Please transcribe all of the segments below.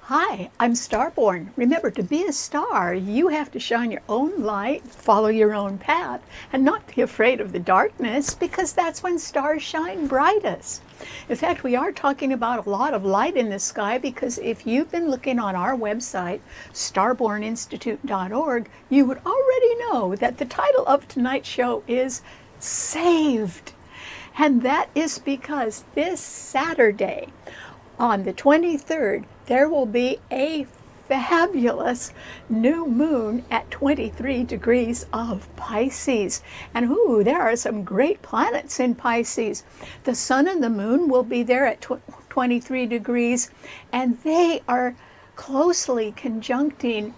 Hi, I'm Starborn. Remember, to be a star, you have to shine your own light, follow your own path, and not be afraid of the darkness, because that's when stars shine brightest. In fact, we are talking about a lot of light in the sky, because if you've been looking on our website, starborninstitute.org, you would already know that the title of tonight's show is Saved. And that is because this Saturday, on the 23rd, there will be a fabulous new moon at 23 degrees of Pisces. And ooh, there are some great planets in Pisces. The sun and the moon will be there at 23 degrees, and they are closely conjuncting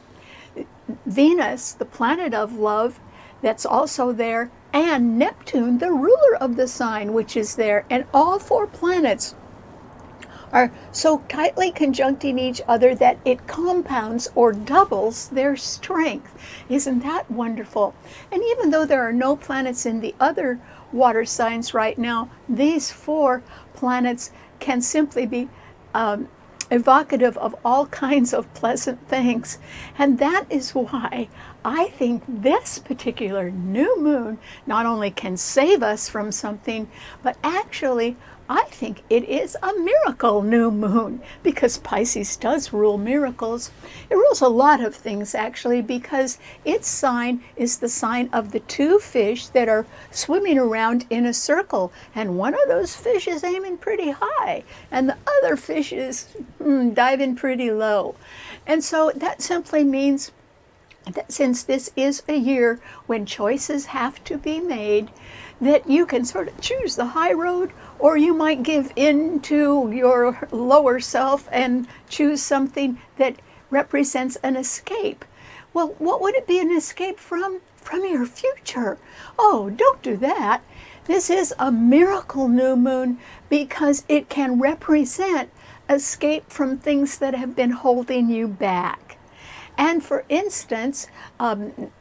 Venus, the planet of love, that's also there, and Neptune, the ruler of the sign, which is there. And all four planets are so tightly conjuncting each other that it compounds or doubles their strength. Isn't that wonderful? And even though there are no planets in the other water signs right now, these four planets can simply be evocative of all kinds of pleasant things. And that is why I think this particular new moon not only can save us from something, but actually I think it is a miracle new moon, because Pisces does rule miracles. It rules a lot of things, actually, because its sign is the sign of the two fish that are swimming around in a circle. And one of those fish is aiming pretty high, and the other fish is diving pretty low. And so that simply means that since this is a year when choices have to be made, that you can sort of choose the high road, or you might give in to your lower self and choose something that represents an escape. Well, what would it be an escape from? From your future. Oh, don't do that. This is a miracle new moon because it can represent escape from things that have been holding you back. And for instance,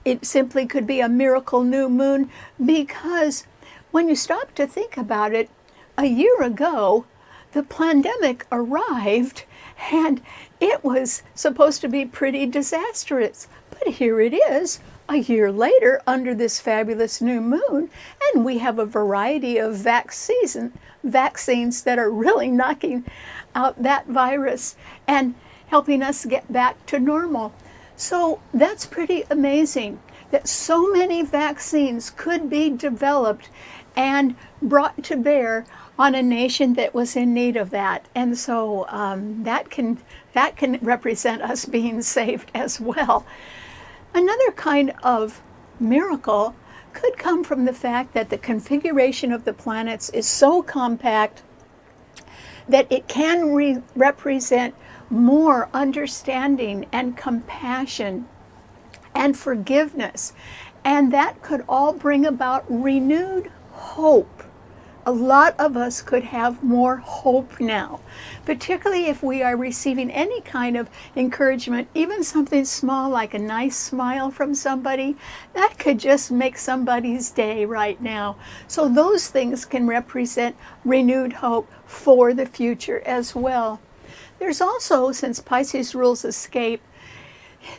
it simply could be a miracle new moon because when you stop to think about it, a year ago, the pandemic arrived and it was supposed to be pretty disastrous. But here it is, a year later, under this fabulous new moon, and we have a variety of vaccines that are really knocking out that virus and helping us get back to normal. So that's pretty amazing that so many vaccines could be developed and brought to bear on a nation that was in need of that. And so that can represent us being saved as well. Another kind of miracle could come from the fact that the configuration of the planets is so compact that it can represent more understanding and compassion and forgiveness. And that could all bring about renewed hope. A lot of us could have more hope now, particularly if we are receiving any kind of encouragement, even something small like a nice smile from somebody. That could just make somebody's day right now. So those things can represent renewed hope for the future as well. There's also, since Pisces rules escape,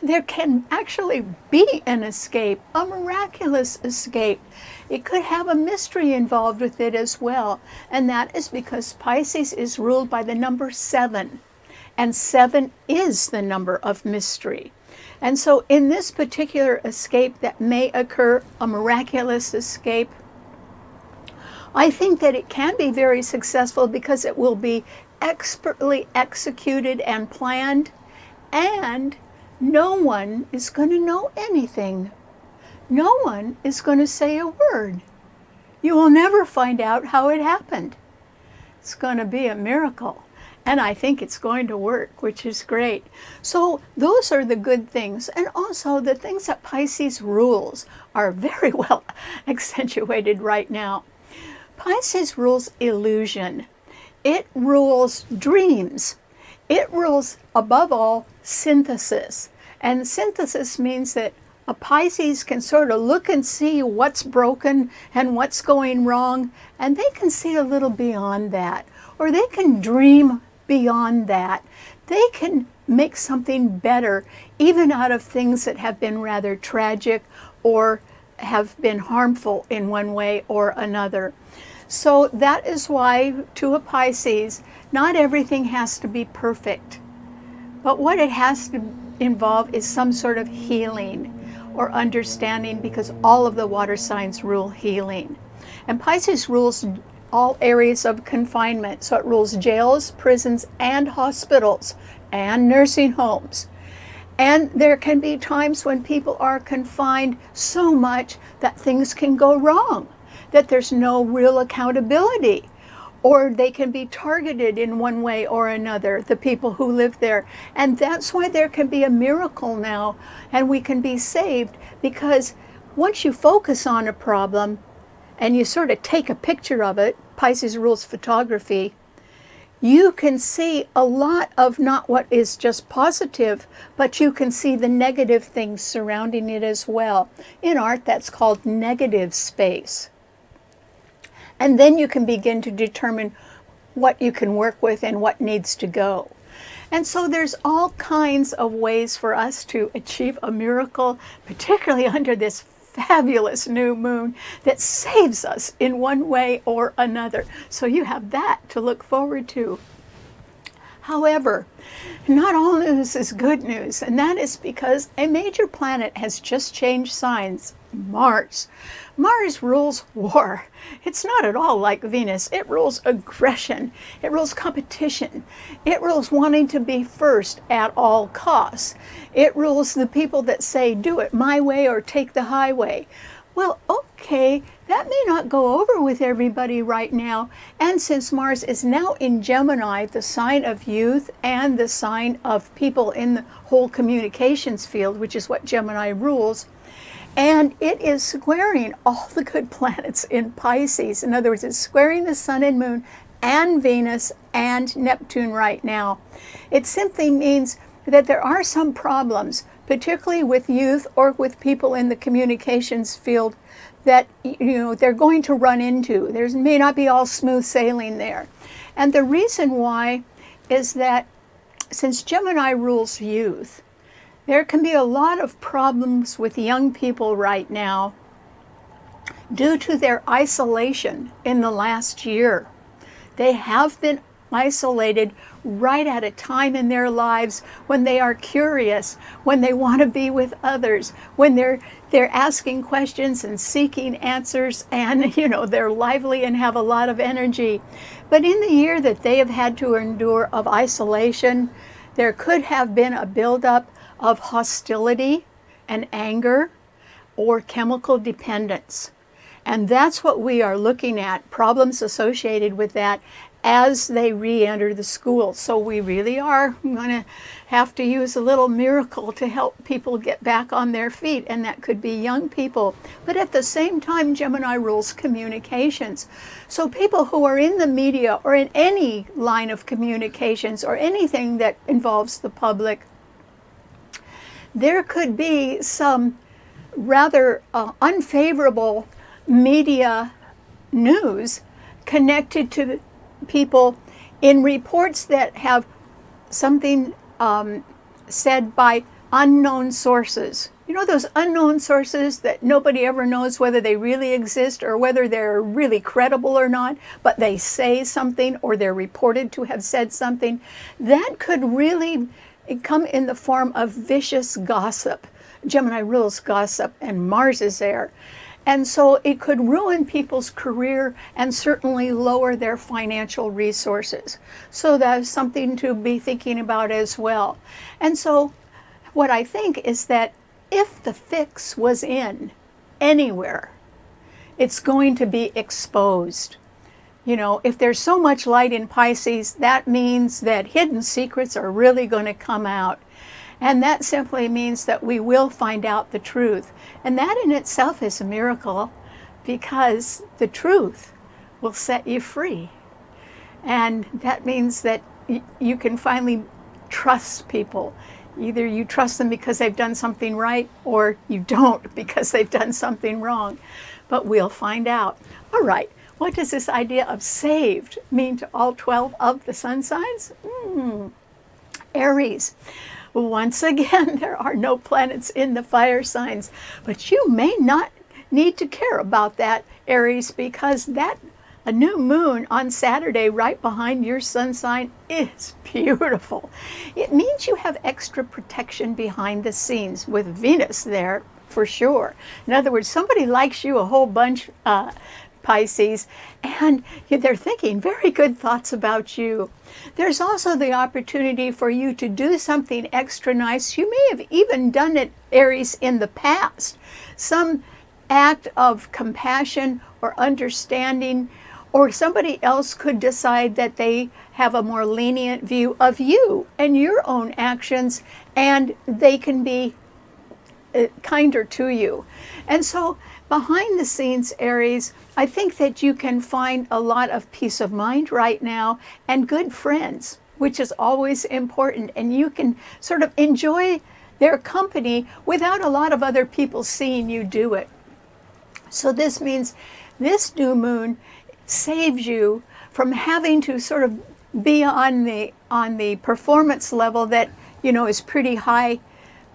there can actually be an escape, a miraculous escape. It could have a mystery involved with it as well. And that is because Pisces is ruled by the number 7. And 7 is the number of mystery. And so in this particular escape that may occur, a miraculous escape, I think that it can be very successful because it will be expertly executed and planned, and no one is going to know anything. No one is going to say a word. You will never find out how it happened. It's going to be a miracle. And I think it's going to work, which is great. So those are the good things. And also the things that Pisces rules are very well accentuated right now. Pisces rules illusion. It rules dreams. It rules, above all, synthesis. And synthesis means that a Pisces can sort of look and see what's broken and what's going wrong, and they can see a little beyond that, or they can dream beyond that. they can make something better, even out of things that have been rather tragic or have been harmful in one way or another. So that is why, to a Pisces, not everything has to be perfect. But what it has to involve is some sort of healing or understanding, because all of the water signs rule healing. And Pisces rules all areas of confinement. So it rules jails, prisons, and hospitals, and nursing homes. And there can be times when people are confined so much that things can go wrong, that there's no real accountability, or they can be targeted in one way or another, the people who live there. And that's why there can be a miracle now, and we can be saved, because once you focus on a problem and you sort of take a picture of it, Pisces rules photography, you can see a lot of not what is just positive, but you can see the negative things surrounding it as well. In art, that's called negative space. And then you can begin to determine what you can work with and what needs to go. And so there's all kinds of ways for us to achieve a miracle, particularly under this fabulous new moon that saves us in one way or another. So you have that to look forward to. However, not all news is good news, and that is because a major planet has just changed signs, Mars. Mars rules war. It's not at all like Venus. It rules aggression. It rules competition. It rules wanting to be first at all costs. It rules the people that say, do it my way or take the highway. Well, okay, that may not go over with everybody right now. And since Mars is now in Gemini, the sign of youth and the sign of people in the whole communications field, which is what Gemini rules, and it is squaring all the good planets in Pisces. In other words, it's squaring the Sun and Moon and Venus and Neptune right now. It simply means that there are some problems, particularly with youth or with people in the communications field, that they're going to run into. There may not be all smooth sailing there. And the reason why is that since Gemini rules youth, there can be a lot of problems with young people right now due to their isolation in the last year. They have been isolated right at a time in their lives when they are curious, when they want to be with others, when they're asking questions and seeking answers, and they're lively and have a lot of energy. But in the year that they have had to endure of isolation, there could have been a buildup of hostility and anger or chemical dependence. And that's what we are looking at, problems associated with that as they re-enter the school. So we really are going to have to use a little miracle to help people get back on their feet, and that could be young people. But at the same time, Gemini rules communications. So people who are in the media or in any line of communications or anything that involves the public, there could be some rather unfavorable media news connected to people in reports that have something said by unknown sources. You know, those unknown sources that nobody ever knows whether they really exist or whether they're really credible or not, but they say something or they're reported to have said something. That could really come in the form of vicious gossip. Gemini rules gossip, and Mars is there. And so it could ruin people's career and certainly lower their financial resources. So that's something to be thinking about as well. And so what I think is that if the fix was in anywhere, it's going to be exposed. If there's so much light in Pisces, that means that hidden secrets are really going to come out. And that simply means that we will find out the truth. And that in itself is a miracle, because the truth will set you free. And that means that you can finally trust people. Either you trust them because they've done something right, or you don't because they've done something wrong. But we'll find out. All right, what does this idea of saved mean to all 12 of the sun signs? Aries. Once again, there are no planets in the fire signs, but you may not need to care about that, Aries, because a new moon on Saturday right behind your sun sign is beautiful. It means you have extra protection behind the scenes with Venus there for sure. In other words, somebody likes you a whole bunch, Pisces, and they're thinking very good thoughts about you. There's also the opportunity for you to do something extra nice. You may have even done it, Aries, in the past. Some act of compassion or understanding, or somebody else could decide that they have a more lenient view of you and your own actions, and they can be kinder to you. And so behind the scenes, Aries, I think that you can find a lot of peace of mind right now and good friends, which is always important. And you can sort of enjoy their company without a lot of other people seeing you do it. So this means this new moon saves you from having to sort of be on the performance level that, is pretty high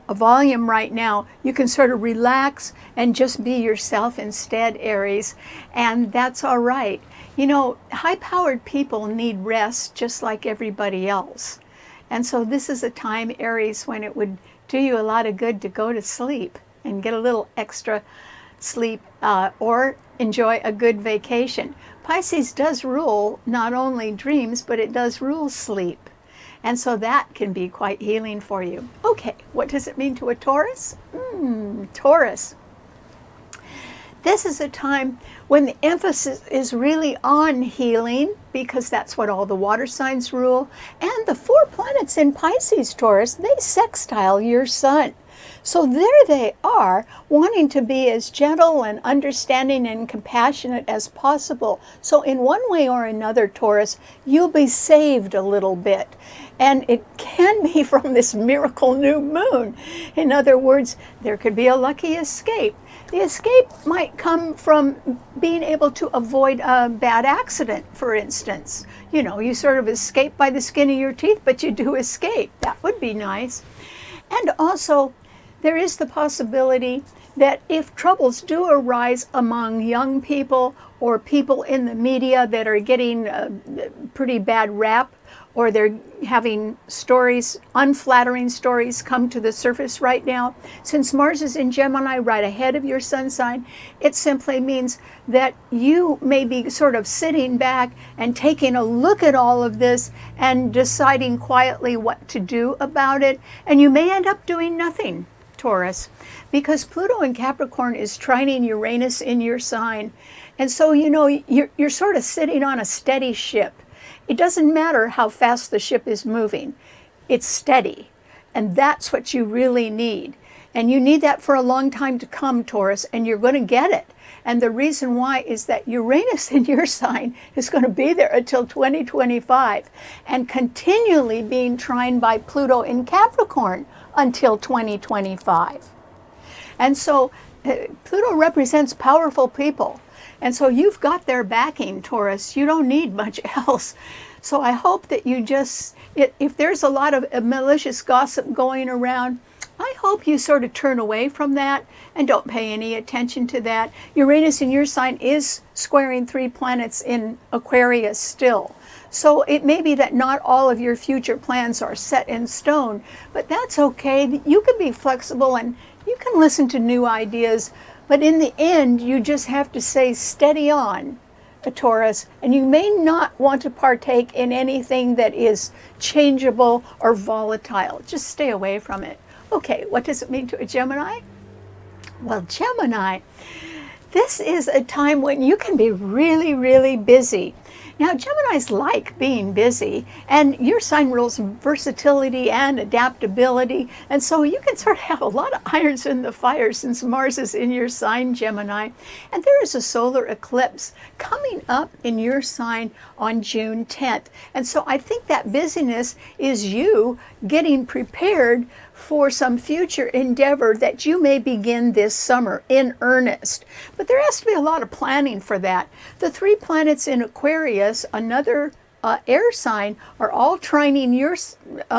a volume right now. You can sort of relax and just be yourself instead, Aries, and that's all right. High-powered people need rest just like everybody else. And so this is a time, Aries, when it would do you a lot of good to go to sleep and get a little extra sleep or enjoy a good vacation. Pisces does rule not only dreams, but it does rule sleep. And so that can be quite healing for you. Okay, what does it mean to a Taurus? Taurus. This is a time when the emphasis is really on healing, because that's what all the water signs rule. And the 4 planets in Pisces, Taurus, they sextile your sun. So there they are, wanting to be as gentle and understanding and compassionate as possible. So in one way or another, Taurus, you'll be saved a little bit. And it can be from this miracle new moon. In other words, there could be a lucky escape. The escape might come from being able to avoid a bad accident, for instance. You sort of escape by the skin of your teeth, but you do escape. That would be nice. And also, there is the possibility that if troubles do arise among young people or people in the media that are getting a pretty bad rap, or they're having stories, unflattering stories, come to the surface right now, since Mars is in Gemini right ahead of your sun sign, it simply means that you may be sort of sitting back and taking a look at all of this and deciding quietly what to do about it. And you may end up doing nothing, Taurus, because Pluto in Capricorn is trining Uranus in your sign. And so, you're sort of sitting on a steady ship. It doesn't matter how fast the ship is moving. It's steady. And that's what you really need. And you need that for a long time to come, Taurus, and you're going to get it. And the reason why is that Uranus in your sign is going to be there until 2025 and continually being trined by Pluto in Capricorn until 2025. And so Pluto represents powerful people. And so you've got their backing, Taurus. You don't need much else. So I hope that you just, if there's a lot of malicious gossip going around, I hope you sort of turn away from that and don't pay any attention to that. Uranus in your sign is squaring 3 planets in Aquarius still. So it may be that not all of your future plans are set in stone, but that's okay. You can be flexible and you can listen to new ideas. But in the end, you just have to say steady on, a Taurus, and you may not want to partake in anything that is changeable or volatile. Just stay away from it. Okay, what does it mean to a Gemini? Well, Gemini, this is a time when you can be really, really busy. Now, Geminis like being busy, and your sign rules versatility and adaptability, and so you can sort of have a lot of irons in the fire since Mars is in your sign, Gemini. And there is a solar eclipse coming up in your sign on June 10th. And so I think that busyness is you getting prepared for some future endeavor that you may begin this summer in earnest. But there has to be a lot of planning for that. The 3 planets in Aquarius, another air sign are all trining your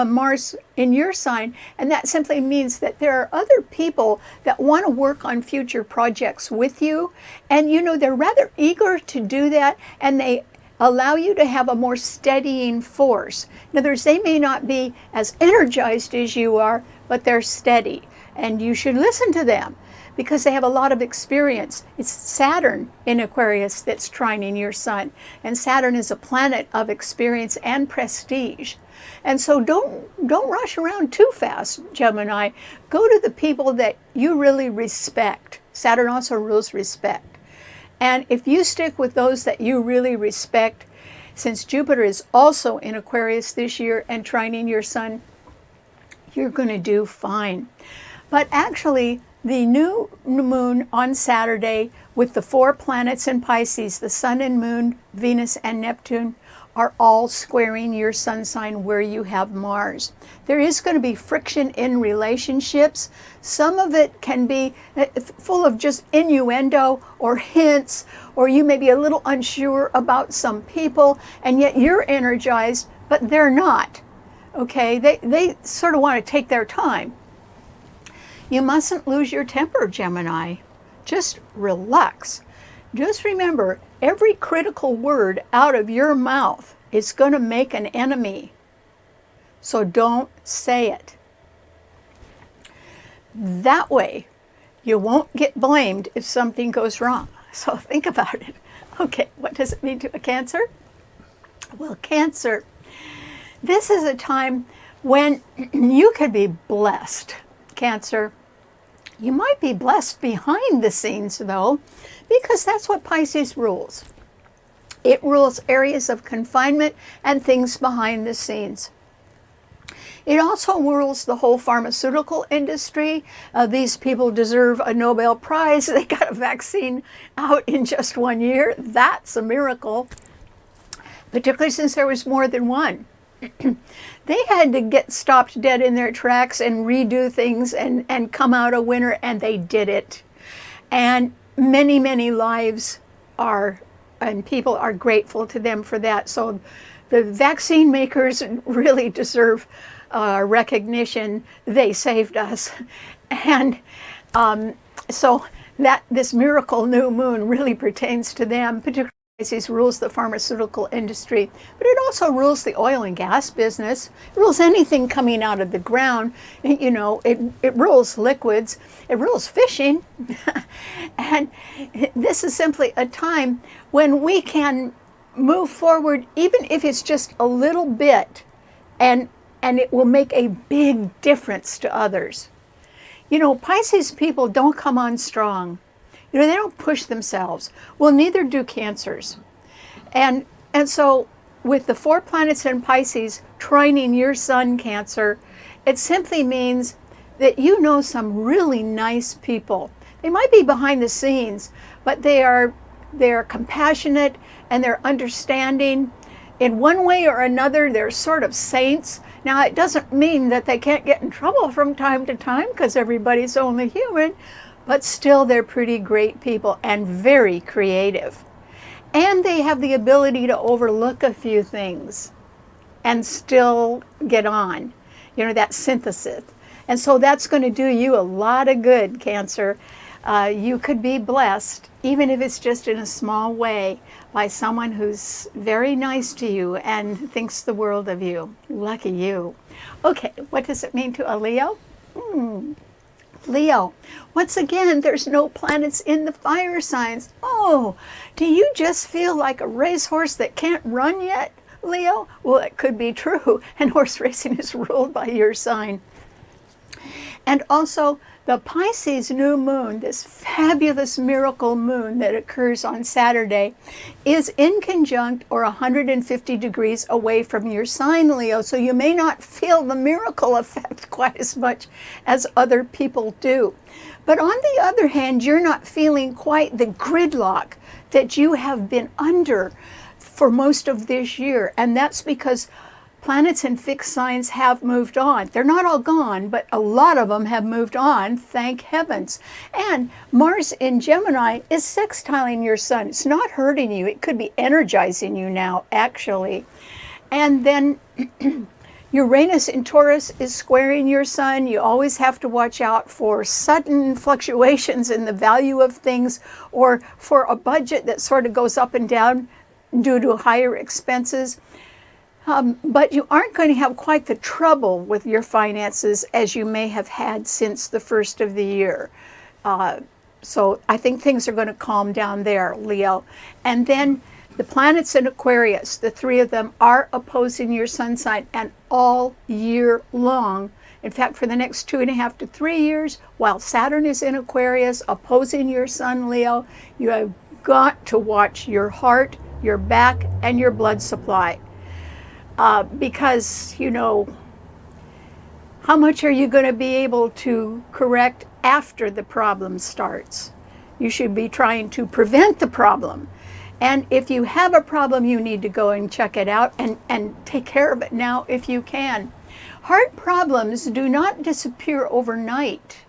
Mars in your sign, and that simply means that there are other people that want to work on future projects with you, and they're rather eager to do that, and they allow you to have a more steadying force. In other words, they may not be as energized as you are, but they're steady, and you should listen to them because they have a lot of experience. It's Saturn in Aquarius that's trining your sun, and Saturn is a planet of experience and prestige. And so don't rush around too fast, Gemini. Go to the people that you really respect. Saturn also rules respect. And if you stick with those that you really respect, since Jupiter is also in Aquarius this year and trining your sun, you're going to do fine. But actually, the new moon on Saturday with the 4 planets in Pisces, the sun and moon, Venus and Neptune, are all squaring your sun sign where you have Mars. There is going to be friction in relationships. Some of it can be full of just innuendo or hints, or you may be a little unsure about some people, and yet you're energized, but they're not. Okay, they sort of want to take their time. You mustn't lose your temper, Gemini. Just relax. Just remember, every critical word out of your mouth is going to make an enemy. So don't say it. That way, you won't get blamed if something goes wrong. So think about it. Okay, what does it mean to a Cancer? Well, Cancer, this is a time when you could be blessed, Cancer. You might be blessed behind the scenes, though, because that's what Pisces rules. It rules areas of confinement and things behind the scenes. It also rules the whole pharmaceutical industry. These people deserve a Nobel Prize. They got a vaccine out in just 1 year. That's a miracle, particularly since there was more than one. They had to get stopped dead in their tracks and redo things and come out a winner, and they did it. And many, many lives and people are grateful to them for that. So the vaccine makers really deserve recognition. They saved us. And so this miracle new moon really pertains to them, particularly. Pisces rules the pharmaceutical industry, but it also rules the oil and gas business. It rules anything coming out of the ground. It rules liquids. It rules fishing. And this is simply a time when we can move forward, even if it's just a little bit, and it will make a big difference to others. Pisces people don't come on strong. They don't push themselves. Well, neither do Cancers. And so with the 4 planets in Pisces trining your sun, Cancer, it simply means that you know some really nice people. They might be behind the scenes, but they're compassionate and they're understanding. In one way or another, they're sort of saints. Now, it doesn't mean that they can't get in trouble from time to time, because everybody's only human. But still, they're pretty great people and very creative. And they have the ability to overlook a few things and still get on, that synthesis. And so that's going to do you a lot of good, Cancer. You could be blessed, even if it's just in a small way, by someone who's very nice to you and thinks the world of you. Lucky you. Okay, what does it mean to a Leo? Leo, once again, there's no planets in the fire signs. Oh, do you just feel like a racehorse that can't run yet, Leo? Well, it could be true, and horse racing is ruled by your sign. And also, the Pisces new moon, this fabulous miracle moon that occurs on Saturday, is in conjunct or 150 degrees away from your sign, Leo. So you may not feel the miracle effect quite as much as other people do. But on the other hand, you're not feeling quite the gridlock that you have been under for most of this year. And that's because planets in fixed signs have moved on. They're not all gone, but a lot of them have moved on, thank heavens. And Mars in Gemini is sextiling your sun. It's not hurting you. It could be energizing you now, actually. And then Uranus in Taurus is squaring your sun. You always have to watch out for sudden fluctuations in the value of things, or for a budget that sort of goes up and down due to higher expenses. But you aren't going to have quite the trouble with your finances as you may have had since the first of the year. So I think things are going to calm down there, Leo. And then the planets in Aquarius, the three of them, are opposing your sun sign, and all year long. In fact, for the next 2.5 to 3 years, while Saturn is in Aquarius opposing your sun, Leo, you have got to watch your heart, your back, and your blood supply. Because, you know, how much are you going to be able to correct after the problem starts? You should be trying to prevent the problem. And if you have a problem, you need to go and check it out and take care of it now if you can. Heart problems do not disappear overnight.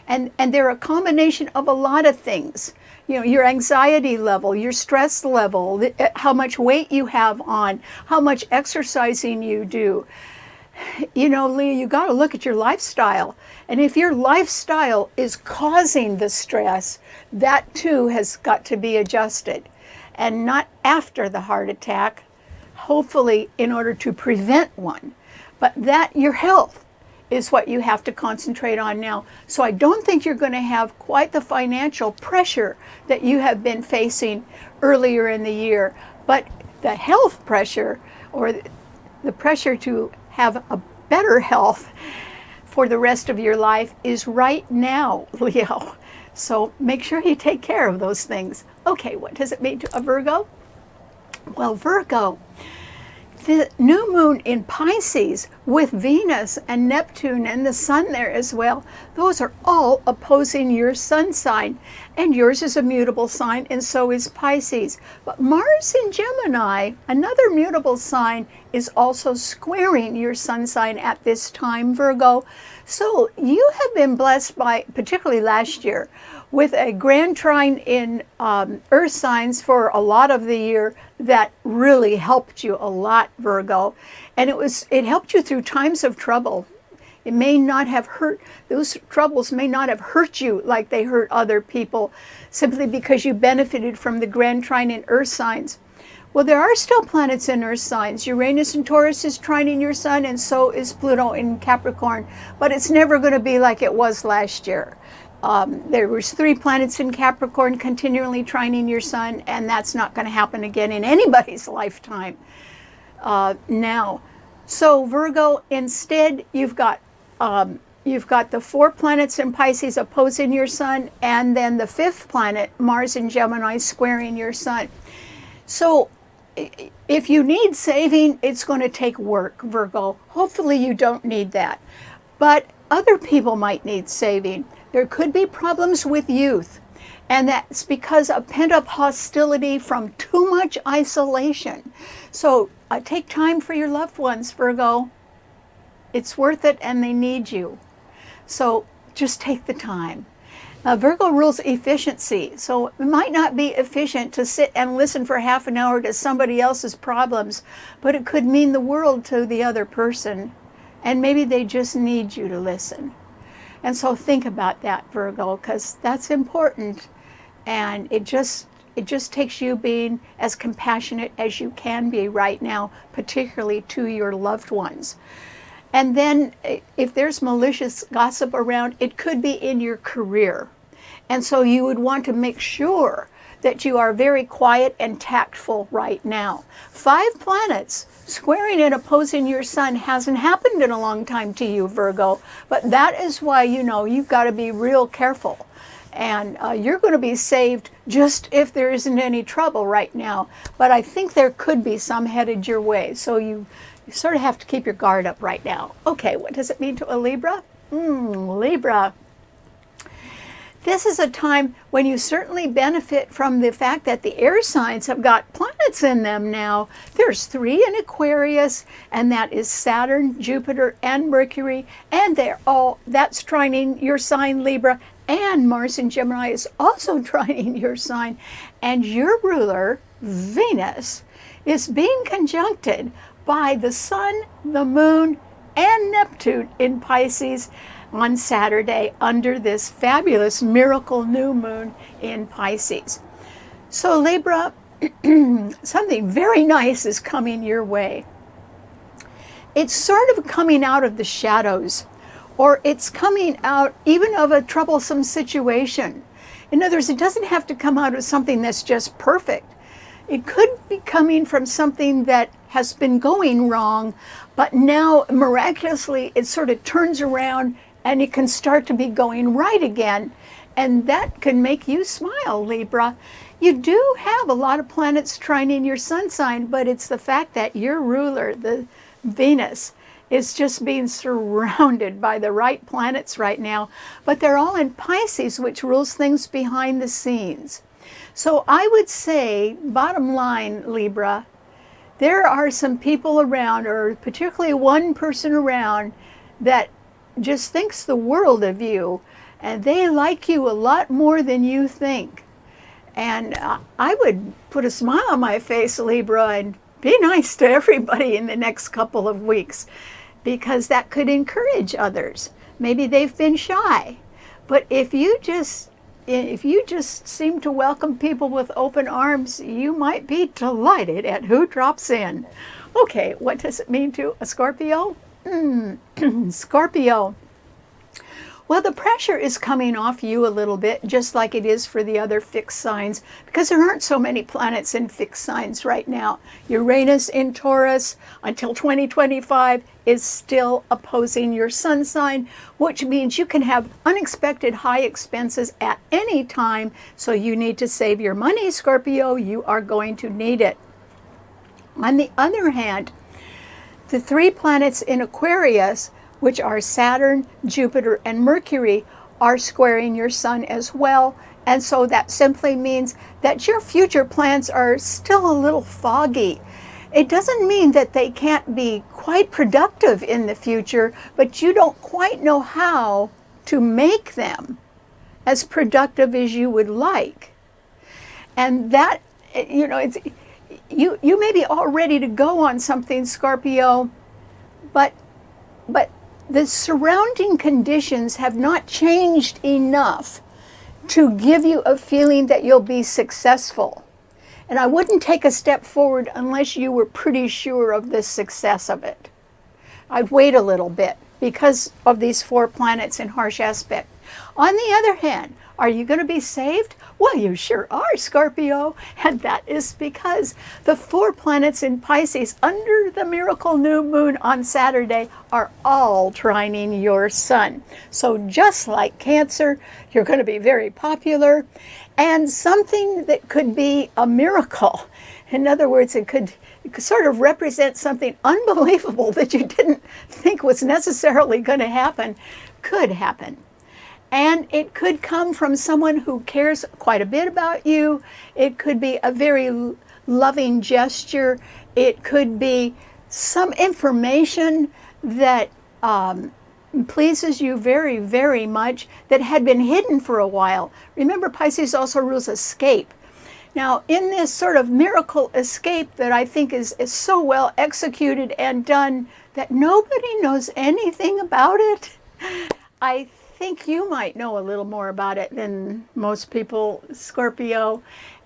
And they're a combination of a lot of things. You know, your anxiety level, your stress level, how much weight you have on, how much exercising you do. You know, Leah, you got to look at your lifestyle. And if your lifestyle is causing the stress, that too has got to be adjusted. And not after the heart attack, hopefully in order to prevent one. But that, your health, is what you have to concentrate on now. So I don't think you're going to have quite the financial pressure that you have been facing earlier in the year. But the health pressure, or the pressure to have a better health for the rest of your life, is right now, Leo. So make sure you take care of those things. Okay, what does it mean to a Virgo? Well, Virgo, the new moon in Pisces with Venus and Neptune and the sun there as well, those are all opposing your sun sign. And yours is a mutable sign, and so is Pisces. But Mars in Gemini, another mutable sign, is also squaring your sun sign at this time, Virgo. So you have been blessed by, particularly last year, with a grand trine in earth signs for a lot of the year that really helped you a lot, Virgo. And it helped you through times of trouble. It may not have hurt, those troubles may not have hurt you like they hurt other people, simply because you benefited from the grand trine in earth signs. Well, there are still planets in earth signs. Uranus in Taurus is trining your sun, and so is Pluto in Capricorn. But it's never going to be like it was last year. There was 3 planets in Capricorn continually trining your sun, and that's not going to happen again in anybody's lifetime now. So Virgo, instead, you've got the 4 planets in Pisces opposing your sun, and then the 5th planet, Mars in Gemini, squaring your sun. So if you need saving, it's going to take work, Virgo. Hopefully you don't need that. But other people might need saving. There could be problems with youth, and that's because of pent-up hostility from too much isolation. So take time for your loved ones, Virgo. It's worth it, and they need you. So just take the time. Virgo rules efficiency, so it might not be efficient to sit and listen for half an hour to somebody else's problems, but it could mean the world to the other person, and maybe they just need you to listen. And so think about that, Virgo, because that's important, and it just takes you being as compassionate as you can be right now, particularly to your loved ones. And then if there's malicious gossip around, it could be in your career. And so you would want to make sure that you are very quiet and tactful right now. 5 planets squaring and opposing your sun hasn't happened in a long time to you, Virgo. But that is why, you've got to be real careful. And you're going to be saved just if there isn't any trouble right now. But I think there could be some headed your way. So you sort of have to keep your guard up right now. Okay, what does it mean to a Libra? Libra. this is a time when you certainly benefit from the fact that the air signs have got planets in them now. There's 3 in Aquarius, and that is Saturn, Jupiter, and Mercury, and that's trining your sign, Libra, and Mars in Gemini is also trining your sign, and your ruler, Venus, is being conjuncted by the Sun, the Moon, and Neptune in Pisces on Saturday under this fabulous miracle new moon in Pisces. So Libra, something very nice is coming your way. It's sort of coming out of the shadows, or it's coming out even of a troublesome situation. In other words, it doesn't have to come out of something that's just perfect. It could be coming from something that has been going wrong, but now miraculously it sort of turns around and it can start to be going right again. And that can make you smile, Libra. You do have a lot of planets trining your sun sign, but it's the fact that your ruler, the Venus, is just being surrounded by the right planets right now. But they're all in Pisces, which rules things behind the scenes. So I would say, bottom line, Libra, there are some people around, or particularly one person around, that just thinks the world of you, and they like you a lot more than you think. And I would put a smile on my face, Libra, and be nice to everybody in the next couple of weeks, because that could encourage others. Maybe they've been shy, but if you just seem to welcome people with open arms, you might be delighted at who drops in. Okay, what does it mean to a Scorpio? Scorpio. Well, the pressure is coming off you a little bit, just like it is for the other fixed signs, because there aren't so many planets in fixed signs right now. Uranus in Taurus until 2025 is still opposing your sun sign, which means you can have unexpected high expenses at any time. So you need to save your money, Scorpio. You are going to need it. On the other hand, the 3 planets in Aquarius, which are Saturn, Jupiter, and Mercury, are squaring your sun as well. And so that simply means that your future plans are still a little foggy. It doesn't mean that they can't be quite productive in the future, but you don't quite know how to make them as productive as you would like. And that, you know, you may be all ready to go on something, Scorpio, but the surrounding conditions have not changed enough to give you a feeling that you'll be successful. And I wouldn't take a step forward unless you were pretty sure of the success of it. I'd wait a little bit because of these 4 planets in harsh aspect. On the other hand, are you going to be saved? Well, you sure are, Scorpio. And that is because the 4 planets in Pisces under the miracle new moon on Saturday are all trining your sun. So just like Cancer, you're going to be very popular, and something that could be a miracle. In other words, it could sort of represent something unbelievable that you didn't think was necessarily going to happen, could happen. And it could come from someone who cares quite a bit about you. It could be a very loving gesture. It could be some information that pleases you very, very much that had been hidden for a while. Remember, Pisces also rules escape. Now, in this sort of miracle escape that I think is so well executed and done that nobody knows anything about it, I think you might know a little more about it than most people, Scorpio,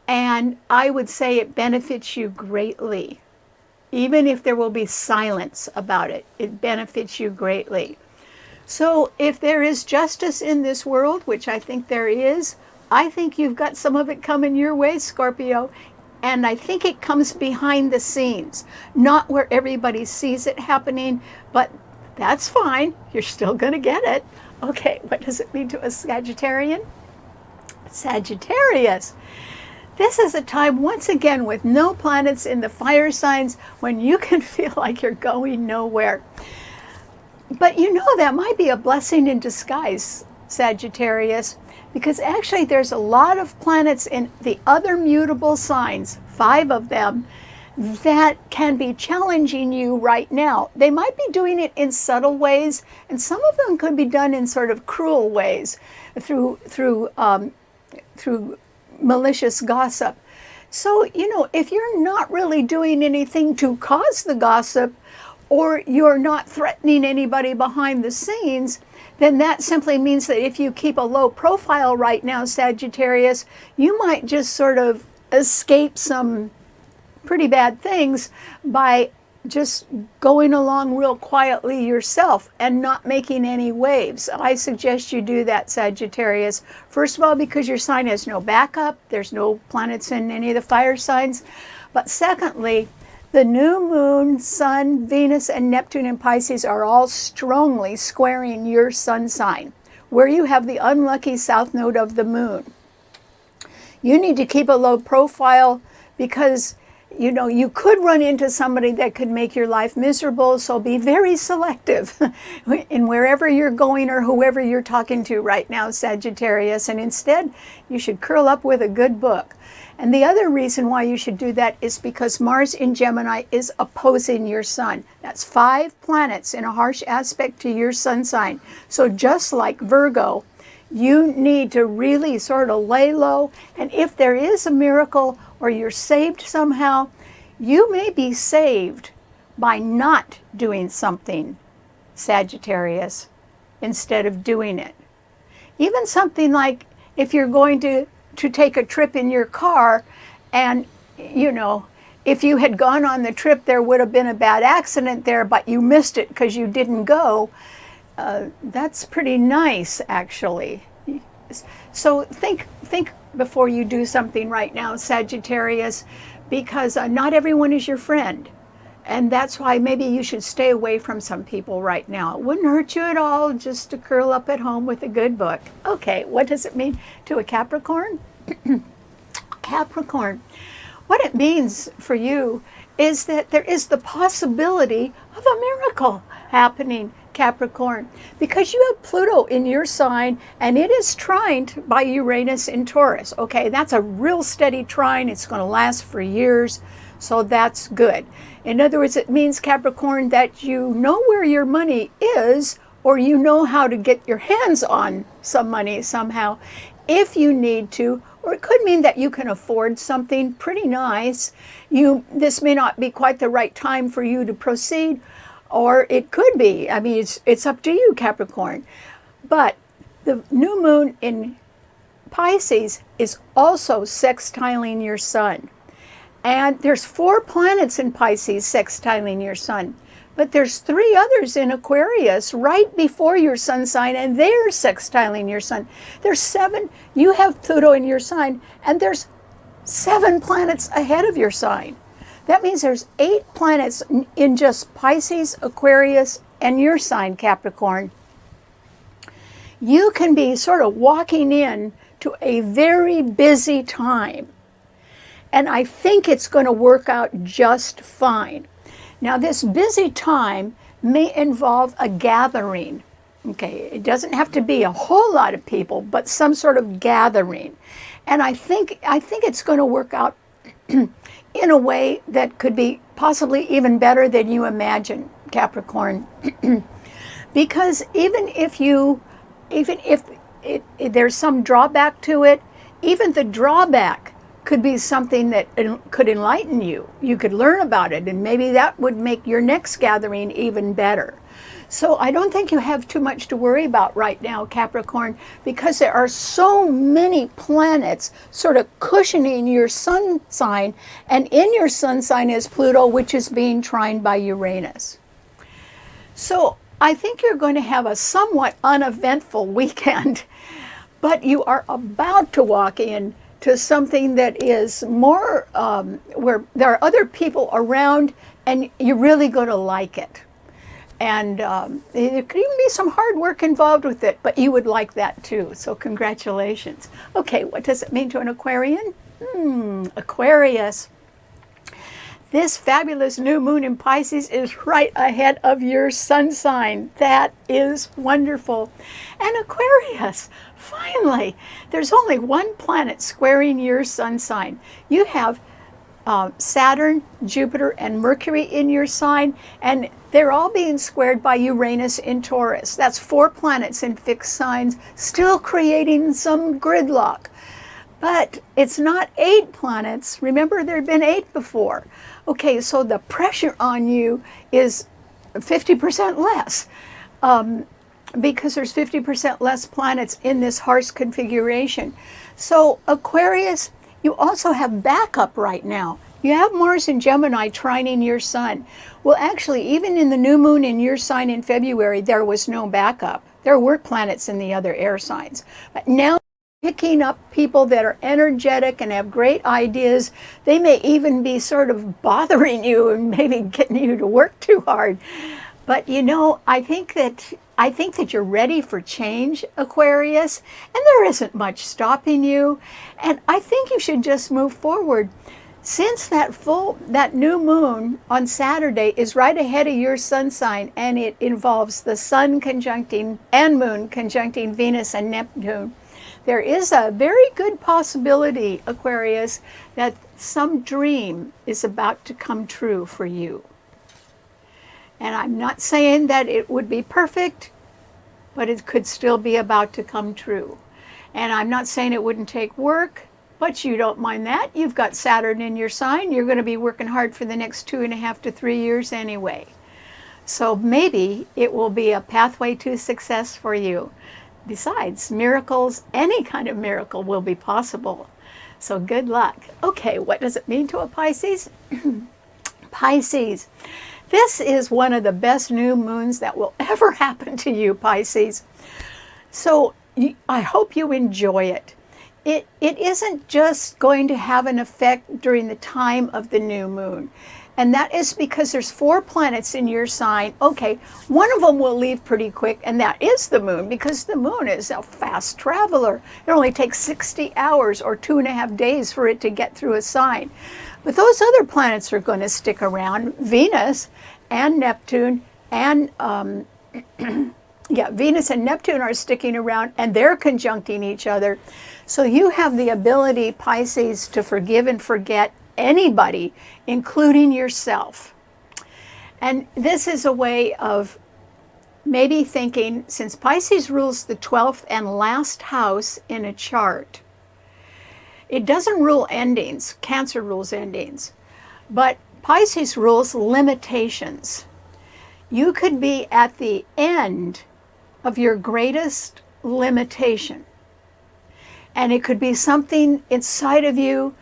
and I would say it benefits you greatly. Even if there will be silence about it, it benefits you greatly. So if there is justice in this world, which I think there is, I think you've got some of it coming your way, Scorpio, and I think it comes behind the scenes, not where everybody sees it happening, but that's fine. You're still going to get it. Okay, what does it mean to a Sagittarian? Sagittarius. This is a time, once again, with no planets in the fire signs when you can feel like you're going nowhere. But you know, that might be a blessing in disguise, Sagittarius, because actually there's a lot of planets in the other mutable signs, 5 of them, that can be challenging you right now. They might be doing it in subtle ways, and some of them could be done in sort of cruel ways through malicious gossip. So, you know, if you're not really doing anything to cause the gossip, or you're not threatening anybody behind the scenes, then that simply means that if you keep a low profile right now, Sagittarius, you might just sort of escape some pretty bad things by just going along real quietly yourself and not making any waves. I suggest you do that, Sagittarius. First of all, because your sign has no backup, there's no planets in any of the fire signs. But secondly, the new moon, sun, Venus, and Neptune in Pisces are all strongly squaring your sun sign, where you have the unlucky south node of the moon. You need to keep a low profile because, you know, you could run into somebody that could make your life miserable, so be very selective in wherever you're going or whoever you're talking to right now, Sagittarius, and instead you should curl up with a good book. And the other reason why you should do that is because Mars in Gemini is opposing your sun. That's 5 planets in a harsh aspect to your sun sign. So just like Virgo, you need to really sort of lay low. And if there is a miracle or you're saved somehow, you may be saved by not doing something, Sagittarius, instead of doing it. Even something like if you're going to take a trip in your car, and, you know, if you had gone on the trip, there would have been a bad accident there, but you missed it because you didn't go. That's pretty nice, actually. So think before you do something right now, Sagittarius, because not everyone is your friend. And that's why maybe you should stay away from some people right now. It wouldn't hurt you at all just to curl up at home with a good book. Okay, what does it mean to a Capricorn? Capricorn, what it means for you is that there is the possibility of a miracle happening, Capricorn, because you have Pluto in your sign and it is trined by Uranus in Taurus. Okay, that's a real steady trine. It's going to last for years, so that's good. In other words, it means, Capricorn, that you know where your money is, or you know how to get your hands on some money somehow if you need to. Or it could mean that you can afford something pretty nice. This may not be quite the right time for you to proceed, or it could be. I mean, it's up to you, Capricorn. But the new moon in Pisces is also sextiling your sun. And there's 4 planets in Pisces sextiling your sun. But there's 3 others in Aquarius right before your sun sign, and they're sextiling your sun. There's 7, you have Pluto in your sign, and there's 7 planets ahead of your sign. That means there's 8 planets in just Pisces, Aquarius, and your sign, Capricorn. You can be sort of walking in to a very busy time. And I think it's going to work out just fine. Now, this busy time may involve a gathering. Okay, it doesn't have to be a whole lot of people, but some sort of gathering. And I think it's going to work out in a way that could be possibly even better than you imagine, Capricorn. Because even if there's some drawback to it, even the drawback could be something that could enlighten you. You could learn about it, and maybe that would make your next gathering even better. So I don't think you have too much to worry about right now, Capricorn, because there are so many planets sort of cushioning your sun sign, and in your sun sign is Pluto, which is being trined by Uranus. So I think you're going to have a somewhat uneventful weekend, but you are about to walk in to something that is more where there are other people around, and you're really going to like it. And there could even be some hard work involved with it, but you would like that too. So congratulations. Okay, what does it mean to an Aquarian? Aquarius. This fabulous new moon in Pisces is right ahead of your sun sign. That is wonderful. And Aquarius, finally, there's only one planet squaring your sun sign. You have Saturn, Jupiter, and Mercury in your sign, and they're all being squared by Uranus in Taurus. That's 4 planets in fixed signs, still creating some gridlock. But it's not 8 planets. Remember, there have been 8 before. Okay, so the pressure on you is 50% less because there's 50% less planets in this harsh configuration. So Aquarius, you also have backup right now. You have Mars and Gemini trining your sun. Well, actually, even in the new moon in your sign in February, there was no backup. There were planets in the other air signs. But now, picking up people that are energetic and have great ideas. They may even be sort of bothering you and maybe getting you to work too hard. But you know, I think that you're ready for change, Aquarius, and there isn't much stopping you. And I think you should just move forward. Since that new moon on Saturday is right ahead of your sun sign, and it involves the sun conjuncting and moon conjuncting Venus and Neptune, there is a very good possibility, Aquarius, that some dream is about to come true for you. And I'm not saying that it would be perfect, but it could still be about to come true. And I'm not saying it wouldn't take work, but you don't mind that. You've got Saturn in your sign. You're going to be working hard for the next 2.5 to 3 years anyway. So maybe it will be a pathway to success for you. Besides, miracles, any kind of miracle will be possible. So good luck. Okay, what does it mean to a Pisces? Pisces, this is one of the best new moons that will ever happen to you, Pisces. So I hope you enjoy it. It isn't just going to have an effect during the time of the new moon. And that is because there's 4 planets in your sign. Okay, one of them will leave pretty quick, and that is the moon, because the moon is a fast traveler. It only takes 60 hours or 2.5 days for it to get through a sign. But those other planets are going to stick around. Venus and Neptune and Venus and Neptune are sticking around, and they're conjuncting each other. So you have the ability, Pisces, to forgive and forget anybody, including yourself. And this is a way of maybe thinking, since Pisces rules the 12th and last house in a chart, it doesn't rule endings. Cancer rules endings. But Pisces rules limitations. You could be at the end of your greatest limitation. And it could be something inside of you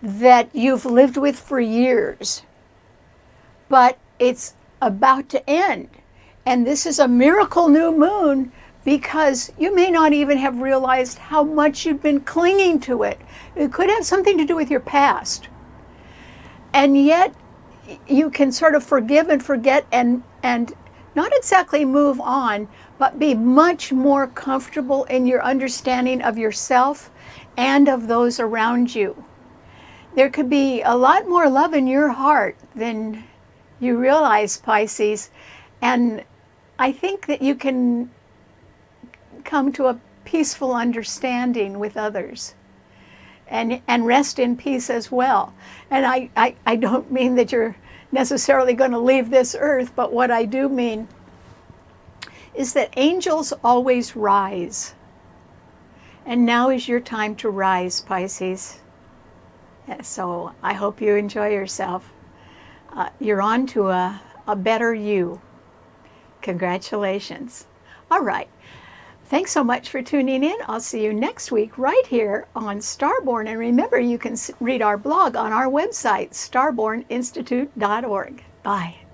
that you've lived with for years, but it's about to end. And this is a miracle new moon because you may not even have realized how much you've been clinging to it. It could have something to do with your past. And yet you can sort of forgive and forget and not exactly move on, but be much more comfortable in your understanding of yourself and of those around you. There could be a lot more love in your heart than you realize, Pisces. And I think that you can come to a peaceful understanding with others and rest in peace as well. And I don't mean that you're necessarily going to leave this earth, but what I do mean is that angels always rise. And now is your time to rise, Pisces. So I hope you enjoy yourself. You're on to a better you. Congratulations. All right. Thanks so much for tuning in. I'll see you next week right here on STARBORN. And remember, you can read our blog on our website, starborninstitute.org. Bye.